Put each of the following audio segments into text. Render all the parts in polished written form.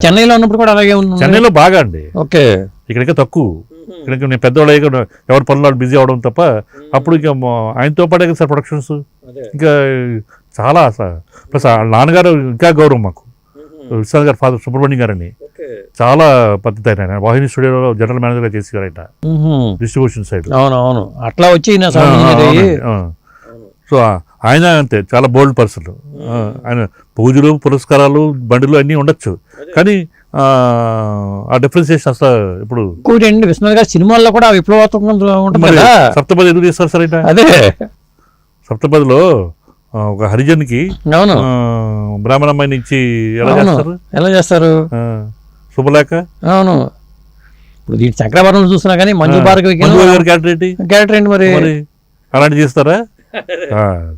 చెన్నైలో ఉన్నప్పుడు కూడా అలాగే ఉంది. చెన్నైలో బాగా అండి. ఓకే. ఇక్కడికే తక్కువ. ఇక్కడికి నేను పెద్దవాళ్ళు ఎవరి పనులు బిజీ అవడం తప్ప అప్పుడు ఇక ఆయనతో పాటే కదా సార్ ప్రొడక్షన్స్. ఇంకా చాలా ప్లస్ నాన్నగారు ఇంకా గౌరవం మాకు. విశ్వనాథ్ గారు ఫాదర్ సుబ్రహ్మణ్యం గారని చాలా పద్ధతి ఆయన వాహిని స్టూడియోలో జనరల్ మేనేజర్గా చేసేవారు ఆయన డిస్ట్రిబ్యూషన్ సైడ్. అవునవును, అట్లా వచ్చి సో ఆయన అంతే చాలా బోల్డ్ పర్సన్. ఆయన పూజలు పురస్కారాలు బండిలు అన్నీ ఉండొచ్చు కానీ ఆ డిఫరెన్సియేషన్ అసలు ఇప్పుడు విశ్వనాథ్ గారి సినిమాల్లో కూడా విప్లవాత్మకంగా ఉంటుంది. సప్తపది ఎందుకు చేస్తారు సార్ ఆయన? అదే సప్తపదిలో ఒక హరిజన్కి బ్రాహ్మణ అమ్మాయిని ఇచ్చి ఎలా చేస్తారు శుభలేఖ. అవును, ఇప్పుడు దీని చక్రవర్ణం చూసినా కానీ మంజు భార్గవి క్యారెక్టర్ ఏంటి మరి అలాంటి చేస్తారా?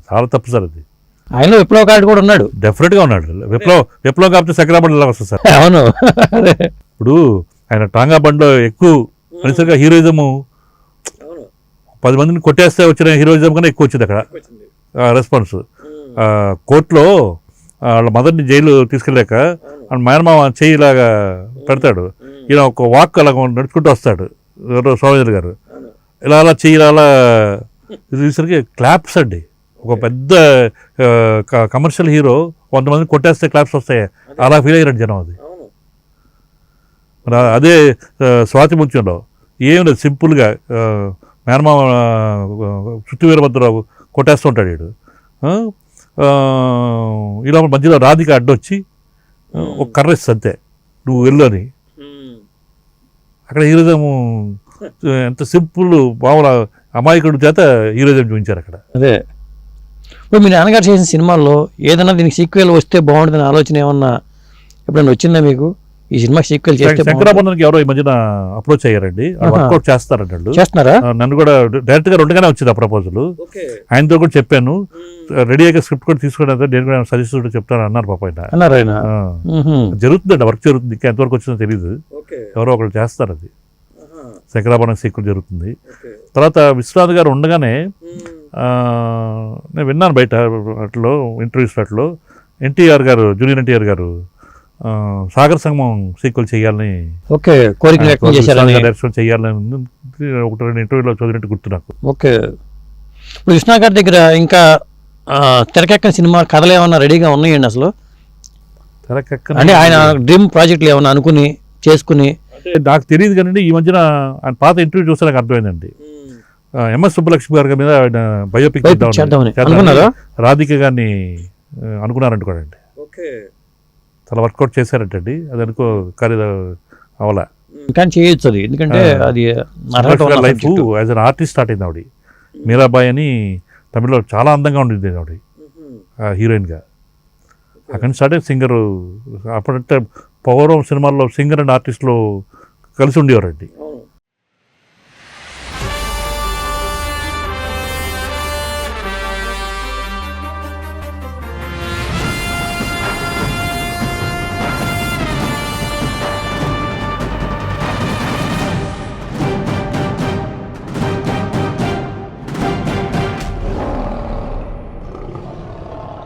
చాలా తప్పు సార్ అది. ఆయన విప్లవకారుడు కూడా ఉన్నాడు, డెఫినెట్ గా ఉన్నాడు. విప్లవం కాకపోతే చక్రబండి ఎలా వస్తుంది సార్? అవును. ఇప్పుడు ఆయన టాంగా బండిలో ఎక్కువ మనిషిగా హీరోయిజము 10 మందిని కొట్టేస్తే వచ్చిన హీరోయిజం కన్నా ఎక్కువ వచ్చింది అక్కడ రెస్పాన్స్. కోర్టులో వాళ్ళ మదర్ని జైలు తీసుకెళ్ళాక మేనమామ చెయ్యి ఇలాగా పెడతాడు, ఈయన ఒక వాక్ అలా నడుచుకుంటూ వస్తాడు సోమేంద్ర గారు, ఇలా అలా చెయ్యి అలా చూసరికి క్లాప్స్ అండి. ఒక పెద్ద కమర్షియల్ హీరో 100 మందిని కొట్టేస్తే క్లాప్స్ వస్తాయి, అలా ఫీల్ అయ్యారు జనం. అది అదే స్వాతి ముత్యంలో ఏం లేదు, సింపుల్గా మేనమామ చుట్టూ వీరభద్రరావు కొట్టేస్తూ ఉంటాడు వీడు. ఇలా మధ్యలో రాధిక అడ్డొచ్చి ఒక కర్ర ఇస్తుంది అంతే, నువ్వు వెళ్ళు అని. అక్కడ హీరోజము ఎంత సింపుల్ మామూలు అమాయకుడి చేత హీరోజం చూపించారు అక్కడ. అదే ఇప్పుడు మీ నాన్నగారు చేసిన సినిమాల్లో ఏదైనా దీనికి సీక్వెల్ వస్తే బాగుంటుందని ఆలోచన ఏమన్నా ఎప్పుడైనా వచ్చిందా మీకు? ఈ సినిమా సీక్వెల్ చేస్తే శంకరాభరణకి ఎవరో ఈ మధ్యన అప్రోచ్ అయ్యారండి, వర్కౌట్ చేస్తారంట. చేస్తున్నారా? నన్ను కూడా డైరెక్ట్ గా 2గానే వచ్చింది ఆ ప్రపోజల్. ఆయనతో కూడా చెప్పాను, రెడీ అయ్యాక స్క్రిప్ట్ కూడా తీసుకోవడం నేను కూడా సజెస్ట్ కూడా చెప్తాను అన్నారు పాప ఆయన. జరుగుతుందండి, వర్క్ జరుగుతుంది, ఇంకా ఎంతవరకు వచ్చిందో తెలియదు. ఎవరో ఒకరు చేస్తారు అది. శంకరాభరణం సీక్వెల్ జరుగుతుంది. తర్వాత విశ్వనాథ్ గారు ఉండగానే నేను విన్నాను బయట అట్లో ఇంటర్వ్యూస్ అట్లో ఎన్టీఆర్ గారు, జూనియర్ ఎన్టీఆర్ గారు సాగర్ సంగమం సీక్వెల్ చేయాలని డైరెక్షన్ చేయాలని 1-2 ఇంటర్వ్యూలో చదివినట్టు గుర్తు నాకు. ఓకే. ఇప్పుడు విశ్వనాథ్ గారి దగ్గర ఇంకా తెరకెక్కని సినిమా కథలు ఏమన్నా రెడీగా ఉన్నాయండి అసలు? అంటే ఆయన డ్రీమ్ ప్రాజెక్టులు ఏమన్నా అనుకుని చేసుకుని? నాకు తెలియదు కానీ ఈ మధ్యన ఆయన పాత ఇంటర్వ్యూ చూస్తే నాకు అర్థమైందండి. ఎంఎస్ సుబ్బలక్ష్మి గారి మీద ఆయన బయోపిక్ రాధిక గారిని అనుకున్నారంటుకోండి. చాలా వర్కౌట్ చేశారంటండి. అది అనుకో కానీ అవలా కానీ చేయొచ్చు అది, ఎందుకంటే అది life as an artist start అయింది ఆవిడ. మీరాబాయ్ అని తమిళ్లో చాలా అందంగా ఉండేది ఆవిడ హీరోయిన్గా. అక్కడి స్టార్ట్ అయ్యి సింగర్. అప్పుడంటే పౌరవం సినిమాల్లో సింగర్ అండ్ ఆర్టిస్ట్లో కలిసి ఉండేవారండి.